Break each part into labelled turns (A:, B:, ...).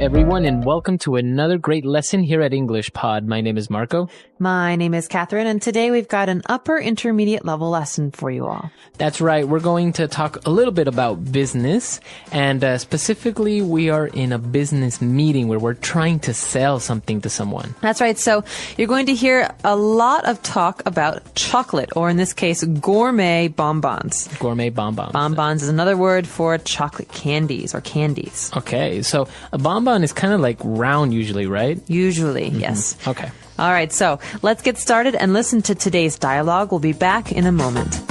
A: everyone, and welcome to another great lesson here at English Pod. My name is Marco.
B: My name is Catherine, and today we've got an upper intermediate level lesson for you all.
A: That's right. We're going to talk a little bit about business, and specifically, we are in a business meeting where we're trying to sell something to someone.
B: That's right. So you're going to hear a lot of talk about chocolate, or in this case, gourmet bonbons.
A: Gourmet bonbons.
B: Bonbons is another word for chocolate candies or candies.
A: Okay, so a bonbon is kind of like round usually, right?
B: Usually, yes.
A: Okay.
B: All right, so let's get started and listen to today's dialogue. We'll be back in a moment.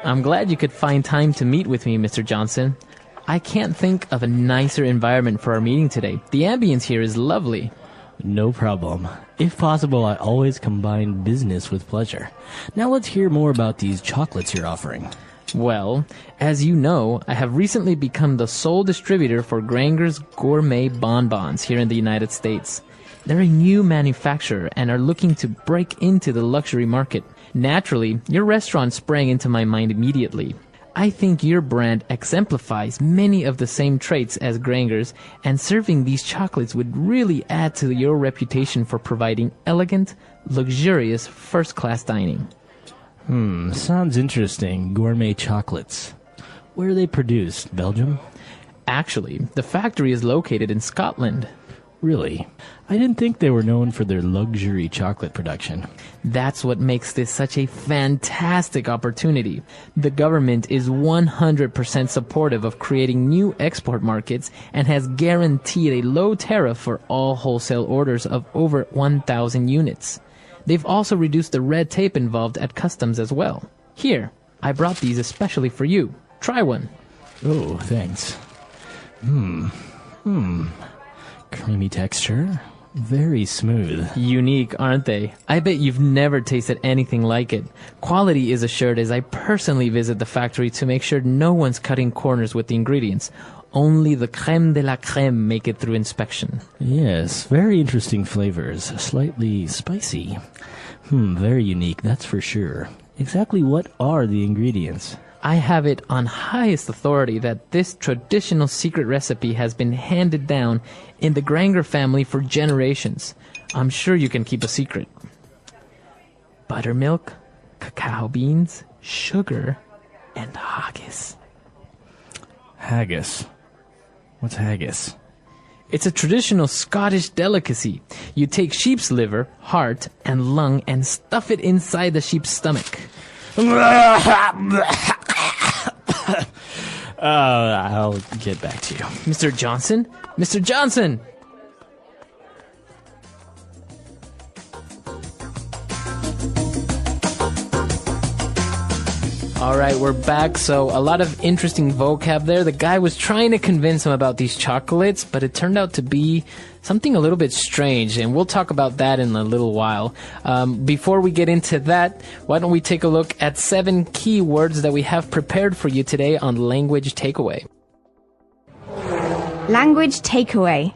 A: I'm glad you could find time to meet with me, Mr. Johnson. I can't think of a nicer environment for our meeting today. The ambience here is lovely.
C: No problem. If possible, I always combine business with pleasure. Now let's hear more about these chocolates you're offering.
A: Well, as you know, I have recently become the sole distributor for Granger's Gourmet Bonbons here in the United States. They're a new manufacturer and are looking to break into the luxury market. Naturally, your restaurant sprang into my mind immediately. I think your brand exemplifies many of the same traits as Granger's, and serving these chocolates would really add to your reputation for providing elegant, luxurious, first-class dining.
C: Sounds interesting. Gourmet chocolates. Where are they produced? Belgium?
A: Actually, the factory is located in Scotland.
C: Really? I didn't think they were known for their luxury chocolate production.
A: That's what makes this such a fantastic opportunity. The government is 100% supportive of creating new export markets and has guaranteed a low tariff for all wholesale orders of over 1,000 units. They've also reduced the red tape involved at customs as well. Here, I brought these especially for you. Try one.
C: Oh, thanks. Creamy texture. Very smooth.
A: Unique, aren't they? I bet you've never tasted anything like it. Quality is assured as I personally visit the factory to make sure no one's cutting corners with the ingredients. Only the crème de la crème make it through inspection.
C: Yes, very interesting flavors. Slightly spicy. Very unique, that's for sure. Exactly what are the ingredients?
A: I have it on highest authority that this traditional secret recipe has been handed down in the Granger family for generations. I'm sure you can keep a secret. Buttermilk, cacao beans, sugar, and haggis.
C: Haggis. What's haggis?
A: It's a traditional Scottish delicacy. You take sheep's liver, heart, and lung and stuff it inside the sheep's stomach.
C: I'll get back to you.
A: Mr. Johnson? Mr. Johnson! All right, we're back. So a lot of interesting vocab there. The guy was trying to convince him about these chocolates, but it turned out to be something a little bit strange, and we'll talk about that in a little while. Before we get into that, why don't we take a look at 7 key words that we have prepared for you today on Language Takeaway.
D: Language takeaway.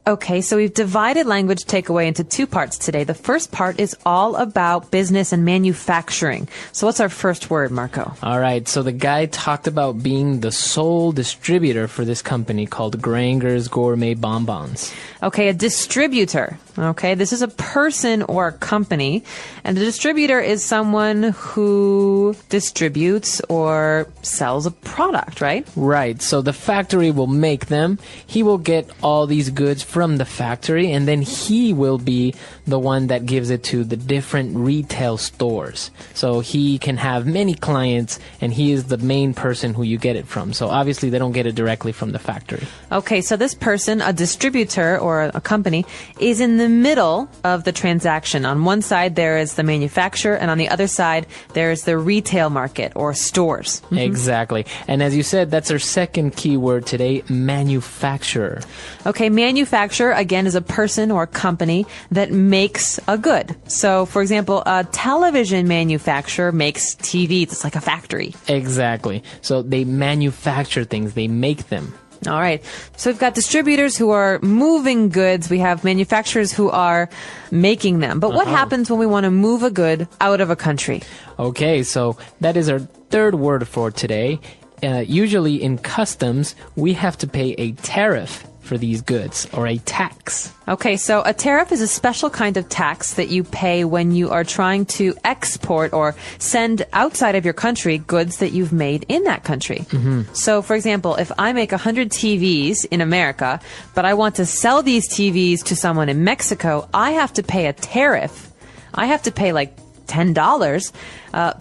B: Okay, so we've divided language takeaway into 2 parts today. The first part is all about business and manufacturing. So what's our first word, Marco?
A: All right, so the guy talked about being the sole distributor for this company called Granger's Gourmet Bonbons.
B: Okay, a distributor. Okay, this is a person or a company, and a distributor is someone who distributes or sells a product, right?
A: Right, so the factory will make them. He will get all these goods from the factory, and then he will be the one that gives it to the different retail stores. So he can have many clients, and he is the main person who you get it from. So obviously they don't get it directly from the factory.
B: Okay, so this person, a distributor or a company, is in the middle of the transaction. On one side there is the manufacturer, and on the other side there is the retail market or stores.
A: Exactly. And as you said, that's our second key word today, manufacturer.
B: Okay, manufacturer, again, is a person or company that makes a good. So, for example, a television manufacturer makes TVs. It's like a factory.
A: Exactly. So they manufacture things. They make them.
B: All right. So we've got distributors who are moving goods. We have manufacturers who are making them. But what happens when we want to move a good out of a country?
A: Okay, so that is our third word for today. Usually in customs, we have to pay a tariff for these goods, or a tax.
B: Okay, so a tariff is a special kind of tax that you pay when you are trying to export or send outside of your country goods that you've made in that country. So, for example, if I make 100 TVs in America, but I want to sell these TVs to someone in Mexico, I have to pay a tariff. I have to pay like $10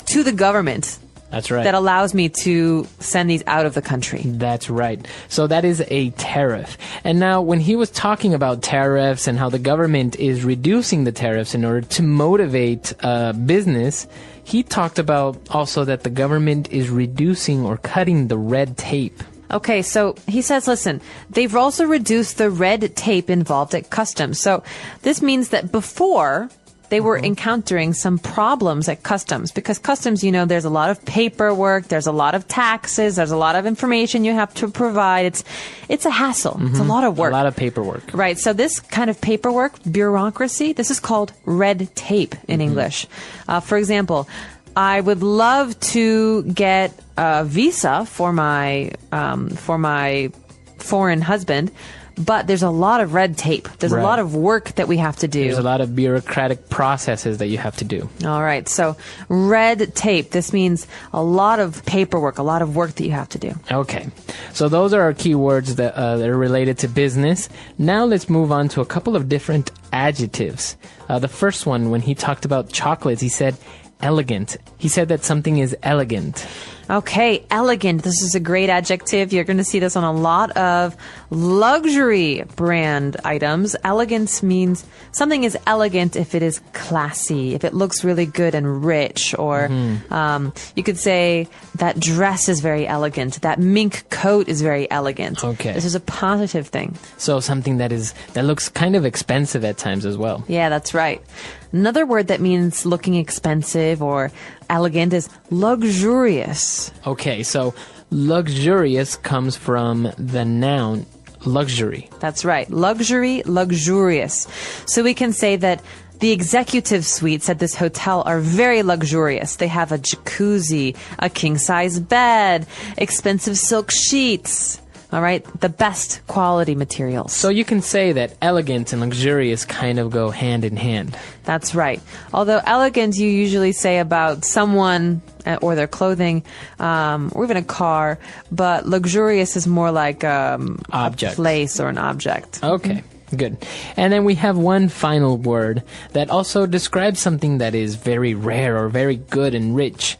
B: to the government.
A: That's right.
B: That allows me to send these out of the country.
A: That's right. So that is a tariff. And now when he was talking about tariffs and how the government is reducing the tariffs in order to motivate business, he talked about also that the government is reducing or cutting the red tape.
B: Okay, so he says, listen, they've also reduced the red tape involved at customs. So this means that before they were encountering some problems at customs, because customs, you know, there's a lot of paperwork, there's a lot of taxes, there's a lot of information you have to provide. It's a hassle. It's a lot of work.
A: A lot of paperwork.
B: Right. So this kind of paperwork, bureaucracy, this is called red tape in English. For example, I would love to get a visa for my foreign husband, but there's a lot of red tape. There's a lot of work that we have to do.
A: There's a lot of bureaucratic processes that you have to do.
B: All right. So red tape, this means a lot of paperwork, a lot of work that you have to do.
A: Okay. So those are our key words that are related to business. Now let's move on to a couple of different adjectives. The first one, when he talked about chocolates, he said elegant. He said that something is elegant.
B: Okay, elegant. This is a great adjective. You're going to see this on a lot of luxury brand items. Elegance means something is elegant if it is classy, if it looks really good and rich, or you could say that dress is very elegant, that mink coat is very elegant.
A: Okay.
B: This is a positive thing.
A: So something that looks kind of expensive at times as well.
B: Yeah, that's right. Another word that means looking expensive or elegant is luxurious.
A: Okay, so luxurious comes from the noun luxury.
B: That's right. Luxury, luxurious. So we can say that the executive suites at this hotel are very luxurious. They have a jacuzzi, a king-size bed, expensive silk sheets. All right, the best quality materials.
A: So you can say that elegant and luxurious kind of go hand in hand.
B: That's right. Although elegant you usually say about someone or their clothing, or even a car, but luxurious is more like
A: Object.
B: a place or an object.
A: Okay. Good. And then we have one final word that also describes something that is very rare or very good and rich,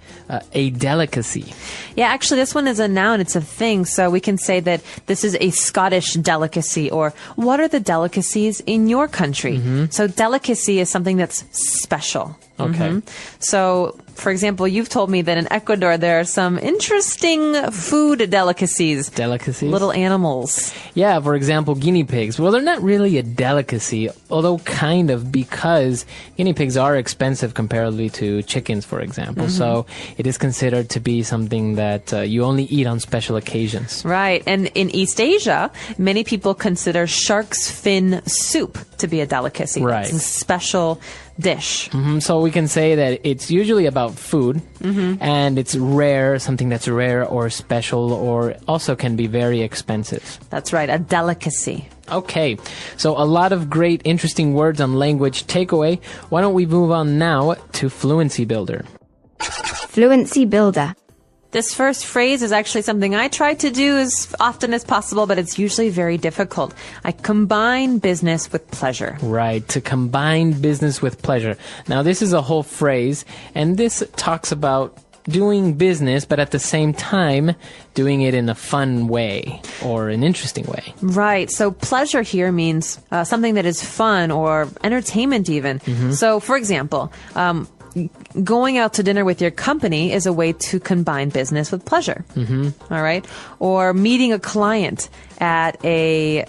A: a delicacy.
B: Yeah, actually, this one is a noun. It's a thing. So we can say that this is a Scottish delicacy, or what are the delicacies in your country? So delicacy is something that's special.
A: Okay.
B: So, for example, you've told me that in Ecuador there are some interesting food delicacies.
A: Delicacies?
B: Little animals.
A: Yeah, for example, guinea pigs. Well, they're not really a delicacy, although kind of, because guinea pigs are expensive comparatively to chickens, for example. So it is considered to be something that you only eat on special occasions.
B: Right. And in East Asia, many people consider shark's fin soup to be a delicacy.
A: Right.
B: It's a special dish.
A: So we can say that it's usually about food, and it's rare, something that's rare or special, or also can be very expensive.
B: That's right, a delicacy.
A: Okay, so a lot of great, interesting words on language takeaway. Why don't we move on now to Fluency Builder?
D: Fluency Builder.
B: This first phrase is actually something I try to do as often as possible, but it's usually very difficult. I combine business with pleasure.
A: Right, to combine business with pleasure. Now, this is a whole phrase, and this talks about doing business, but at the same time, doing it in a fun way or an interesting way.
B: Right. So pleasure here means something that is fun or entertainment even. So, for example, going out to dinner with your company is a way to combine business with pleasure. Mm-hmm. All right. Or meeting a client at a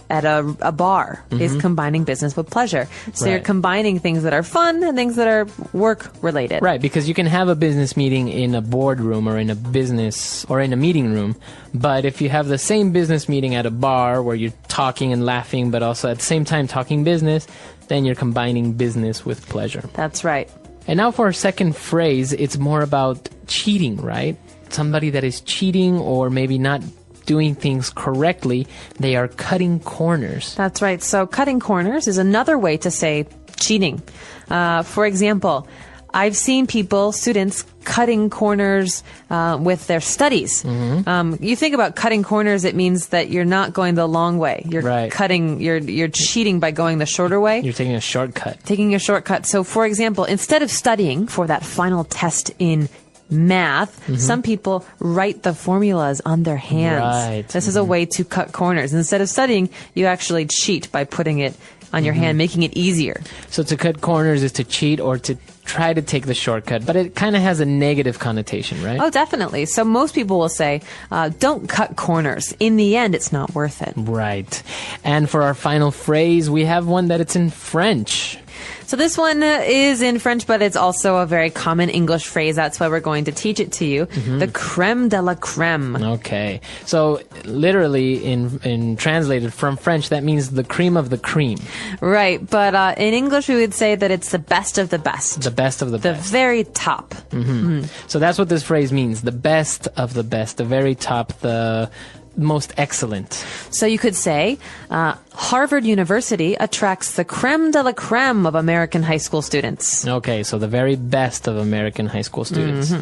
B: bar is combining business with pleasure. So you're combining things that are fun and things that are work related.
A: Right, because you can have a business meeting in a boardroom or in a business or in a meeting room, but if you have the same business meeting at a bar where you're talking and laughing but also at the same time talking business, then you're combining business with pleasure.
B: That's right.
A: And now for our second phrase, it's more about cheating, right? Somebody that is cheating or maybe not doing things correctly, they are cutting corners.
B: That's right. So cutting corners is another way to say cheating. For example, I've seen students cutting corners with their studies. You think about cutting corners, it means that you're not going the long way. You're cutting, you're cheating by going the shorter way.
A: You're taking a shortcut.
B: So, for example, instead of studying for that final test in math, some people write the formulas on their hands.
A: Right.
B: This is a way to cut corners. Instead of studying, you actually cheat by putting it on your hand, making it easier.
A: So to cut corners is to cheat or to try to take the shortcut, but it kind of has a negative connotation, right?
B: Oh, definitely. So most people will say, don't cut corners. In the end, it's not worth it.
A: Right. And for our final phrase, we have one that it's in French.
B: So this one is in French, but it's also a very common English phrase. That's why we're going to teach it to you. The crème de la crème.
A: Okay. So literally in translated from French, that means the cream of the cream.
B: Right. But in English, we would say that it's the best of the best.
A: The best of the best.
B: The very top.
A: So that's what this phrase means. The best of the best. The very top. The most excellent.
B: So you could say, Harvard University attracts the crème de la crème of American high school students.
A: Okay, so the very best of American high school students.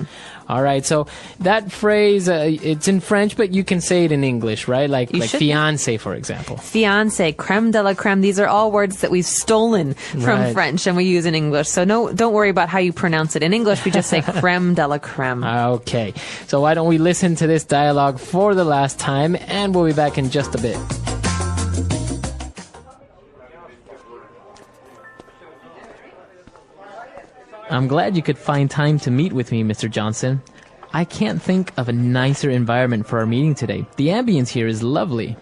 A: All right, so that phrase, it's in French, but you can say it in English, right? Like fiancé, for example.
B: Fiancé, crème de la crème. These are all words that we've stolen from French and we use in English. So don't worry about how you pronounce it. In English, we just say crème de la crème.
A: Okay, so why don't we listen to this dialogue for the last time, and we'll be back in just a bit. I'm glad you could find time to meet with me, Mr. Johnson. I can't think of a nicer environment for our meeting today. The ambience here is lovely.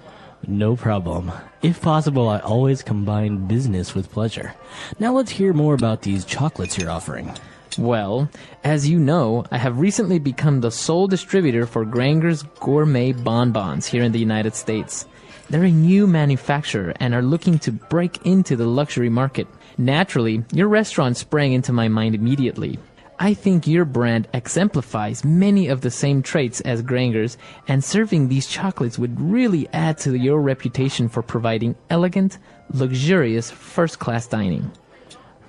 C: No problem. If possible, I always combine business with pleasure. Now let's hear more about these chocolates you're offering.
A: Well, as you know, I have recently become the sole distributor for Granger's Gourmet Bonbons here in the United States. They're a new manufacturer and are looking to break into the luxury market. Naturally, your restaurant sprang into my mind immediately. I think your brand exemplifies many of the same traits as Granger's, and serving these chocolates would really add to your reputation for providing elegant, luxurious, first-class dining.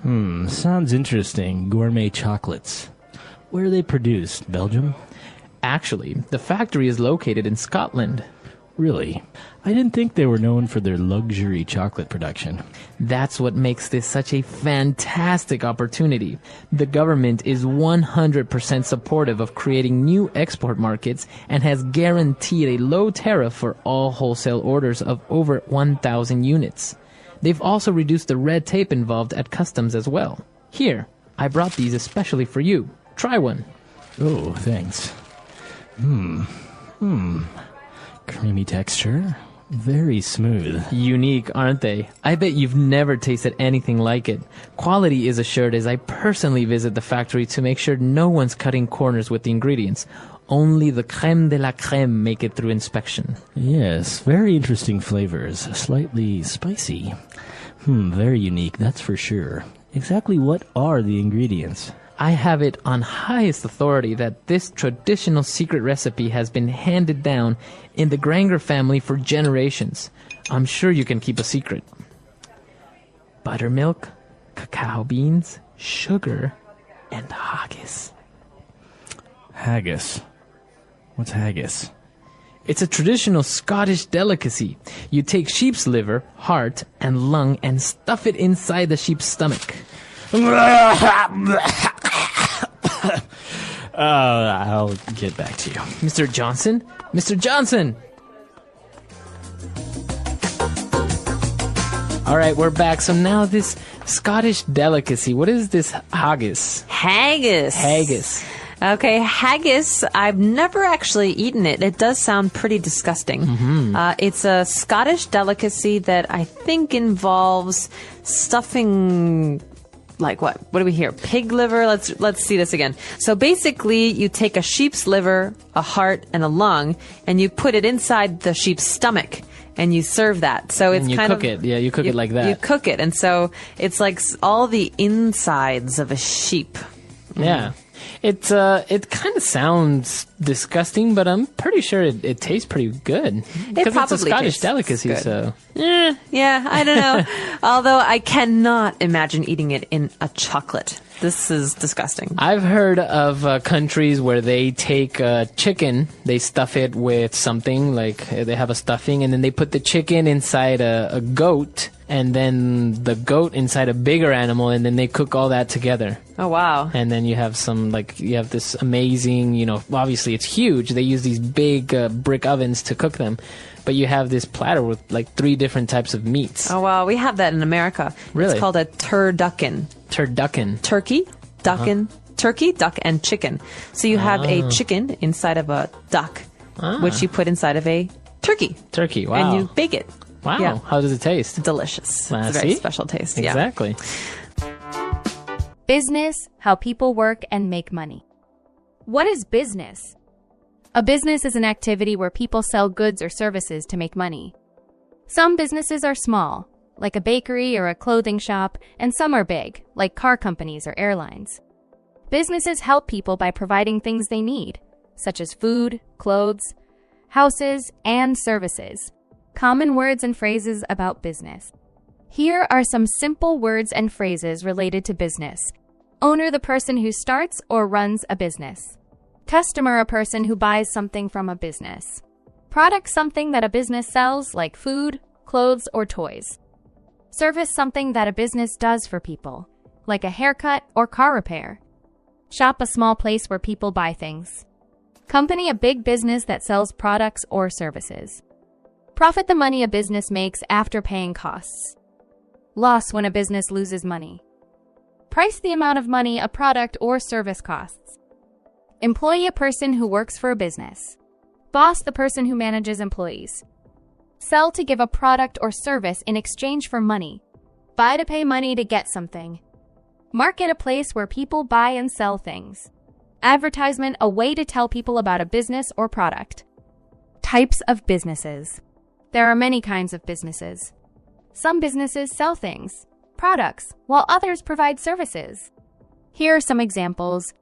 C: Sounds interesting. Gourmet chocolates. Where are they produced? Belgium?
A: Actually, the factory is located in Scotland.
C: Really? I didn't think they were known for their luxury chocolate production.
A: That's what makes this such a fantastic opportunity. The government is 100% supportive of creating new export markets and has guaranteed a low tariff for all wholesale orders of over 1,000 units. They've also reduced the red tape involved at customs as well. Here, I brought these especially for you. Try one.
C: Oh, thanks. Creamy texture. Very smooth.
A: Unique, aren't they? I bet you've never tasted anything like it. Quality is assured as I personally visit the factory to make sure no one's cutting corners with the ingredients. Only the crème de la crème make it through inspection.
C: Yes, very interesting flavors. Slightly spicy. Very unique, that's for sure. Exactly what are the ingredients?
A: I have it on highest authority that this traditional secret recipe has been handed down in the Granger family for generations. I'm sure you can keep a secret. Buttermilk, cacao beans, sugar, and haggis.
C: Haggis. What's haggis?
A: It's a traditional Scottish delicacy. You take sheep's liver, heart, and lung and stuff it inside the sheep's stomach.
C: I'll get back to you.
A: Mr. Johnson? Mr. Johnson! All right, we're back. So now this Scottish delicacy. What is this haggis?
B: Haggis.
A: Haggis.
B: Okay, haggis, I've never actually eaten it. It does sound pretty disgusting. It's a Scottish delicacy that I think involves stuffing, like what? What do we hear? Pig liver? Let's see this again. So basically, you take a sheep's liver, a heart, and a lung, and you put it inside the sheep's stomach. And you serve that. So it's kind of...
A: You cook it. Yeah, you cook it like that.
B: You cook it. And so it's like all the insides of a sheep.
A: Yeah. It kind of sounds disgusting, but I'm pretty sure it tastes pretty good. Because it's a Scottish delicacy, so...
B: Yeah, I don't know. Although I cannot imagine eating it in a chocolate. This is disgusting.
A: I've heard of countries where they take chicken, they stuff it with something, like they have a stuffing, and then they put the chicken inside a goat, and then the goat inside a bigger animal, and then they cook all that together.
B: Oh, wow.
A: And then you have you have this amazing, obviously it's huge. They use these big brick ovens to cook them. But you have this platter with like 3 different types of meats.
B: Oh, wow. We have that in America.
A: Really?
B: It's called a turducken.
A: Turducken.
B: Turkey, ducken, turkey, duck, and chicken. So you have a chicken inside of a duck, which you put inside of a turkey.
A: Turkey, wow.
B: And you bake it.
A: Wow.
B: Yeah.
A: How does it taste?
B: Delicious. It's a very special taste.
A: Exactly.
E: Business, how people work and make money. What is business? A business is an activity where people sell goods or services to make money. Some businesses are small, like a bakery or a clothing shop, and some are big, like car companies or airlines. Businesses help people by providing things they need, such as food, clothes, houses, and services. Common words and phrases about business. Here are some simple words and phrases related to business. Owner, the person who starts or runs a business. Customer, a person who buys something from a business. Product, something that a business sells, like food, clothes, or toys. Service, something that a business does for people, like a haircut or car repair. Shop, a small place where people buy things. Company, a big business that sells products or services. Profit, the money a business makes after paying costs. Loss, when a business loses money. Price, the amount of money a product or service costs. Employee, a person who works for a business. Boss, the person who manages employees. Sell, to give a product or service in exchange for money. Buy, to pay money to get something. Market, a place where people buy and sell things. Advertisement, a way to tell people about a business or product. Types of businesses. There are many kinds of businesses. Some businesses sell things, products, while others provide services. Here are some examples.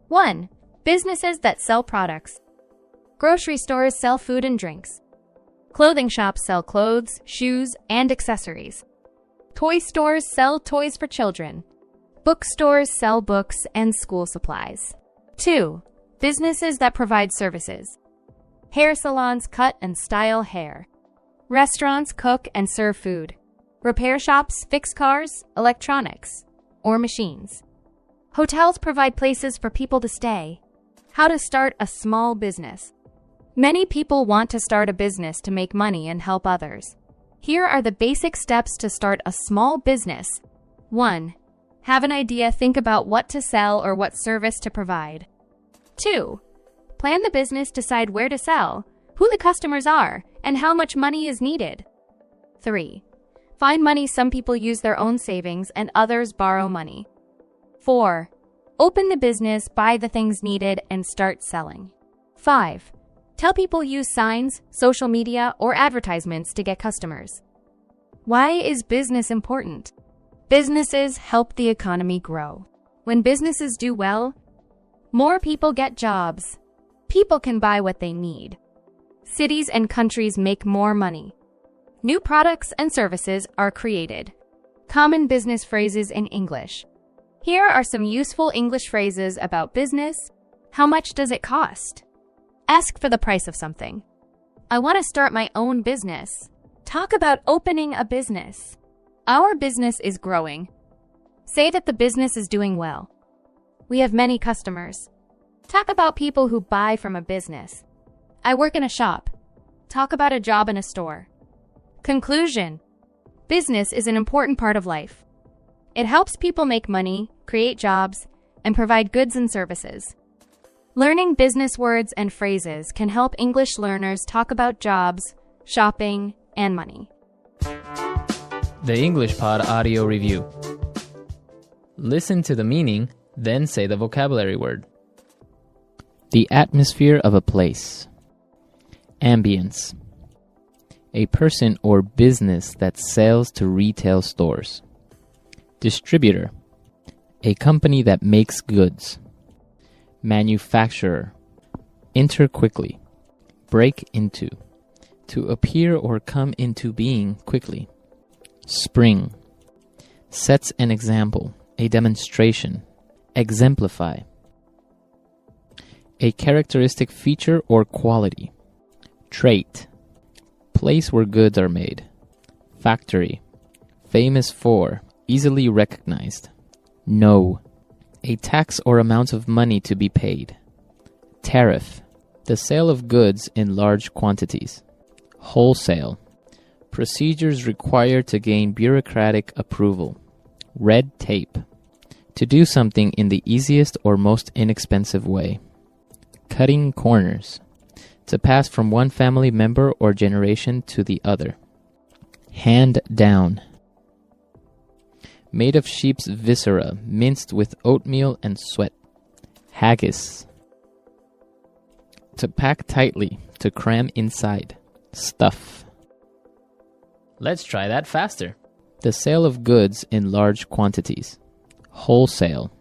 E: 1. Businesses that sell products. Grocery stores sell food and drinks. Clothing shops sell clothes, shoes, and accessories. Toy stores sell toys for children. Bookstores sell books and school supplies. 2. Businesses that provide services. Hair salons cut and style hair. Restaurants cook and serve food. Repair shops fix cars, electronics, or machines. Hotels provide places for people to stay. How to start a small business. Many people want to start a business to make money and help others. Here are the basic steps to start a small business. 1. Have an idea, think about what to sell or what service to provide. 2. Plan the business, decide where to sell, who the customers are, and how much money is needed. 3. Find money. Some people use their own savings and others borrow money. 4. Open the business, buy the things needed, and start selling. 5. Tell people, use signs, social media, or advertisements to get customers. Why is business important? Businesses help the economy grow. When businesses do well, more people get jobs. People can buy what they need. Cities and countries make more money. New products and services are created. Common business phrases in English. Here are some useful English phrases about business. How much does it cost? Ask for the price of something. I want to start my own business. Talk about opening a business. Our business is growing. Say that the business is doing well. We have many customers. Talk about people who buy from a business. I work in a shop. Talk about a job in a store. Conclusion. Business is an important part of life. It helps people make money, create jobs, and provide goods and services. Learning business words and phrases can help English learners talk about jobs, shopping, and money.
A: The English Pod Audio Review. Listen to the meaning, then say the vocabulary word. The atmosphere of a place. Ambience. A person or business that sells to retail stores. Distributor. A company that makes goods. Manufacturer. Enter quickly. Break into. To appear or come into being quickly. Spring. Sets an example, a demonstration. Exemplify. A characteristic feature or quality. Trait. Place where goods are made. Factory. Famous for, easily recognized. No. A tax or amount of money to be paid. Tariff. The sale of goods in large quantities. Wholesale. Procedures required to gain bureaucratic approval. Red tape. To do something in the easiest or most inexpensive way. Cutting corners. To pass from one family member or generation to the other. Hand down. Made of sheep's viscera, minced with oatmeal and sweat. Haggis. To pack tightly, to cram inside. Stuff. Let's try that faster. The sale of goods in large quantities. Wholesale.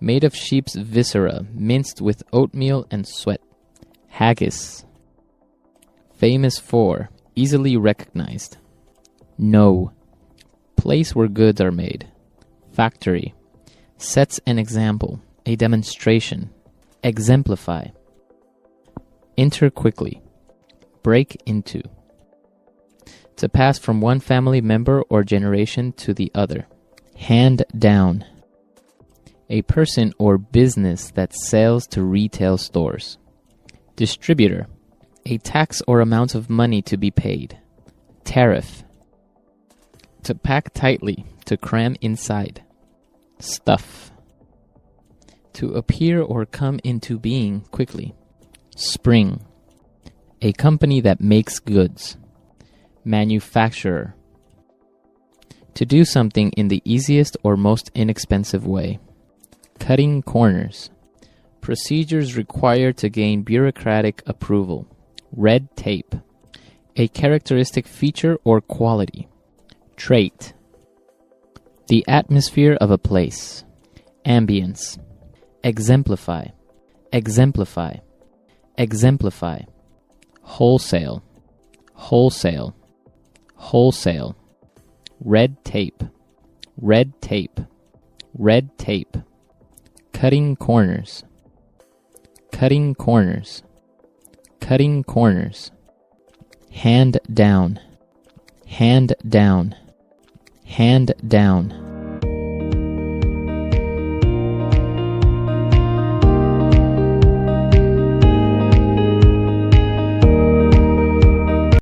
A: Made of sheep's viscera, minced with oatmeal and sweat. Haggis. Famous for, easily recognized. No. Place where goods are made. Factory. Sets an example, a demonstration. Exemplify. Enter quickly. Break into. To pass from one family member or generation to the other. Hand down. A person or business that sells to retail stores. Distributor. A tax or amount of money to be paid. Tariff. To pack tightly, to cram inside. Stuff. To appear or come into being quickly. Spring. A company that makes goods. Manufacturer. To do something in the easiest or most inexpensive way. Cutting corners. Procedures required to gain bureaucratic approval. Red tape. A characteristic feature or quality. Trait. The atmosphere of a place. Ambience. Exemplify. Exemplify. Exemplify. Wholesale. Wholesale. Wholesale. Red tape. Red tape. Red tape. Cutting corners. Cutting corners. Cutting corners. Hand down. Hand down. Hand down.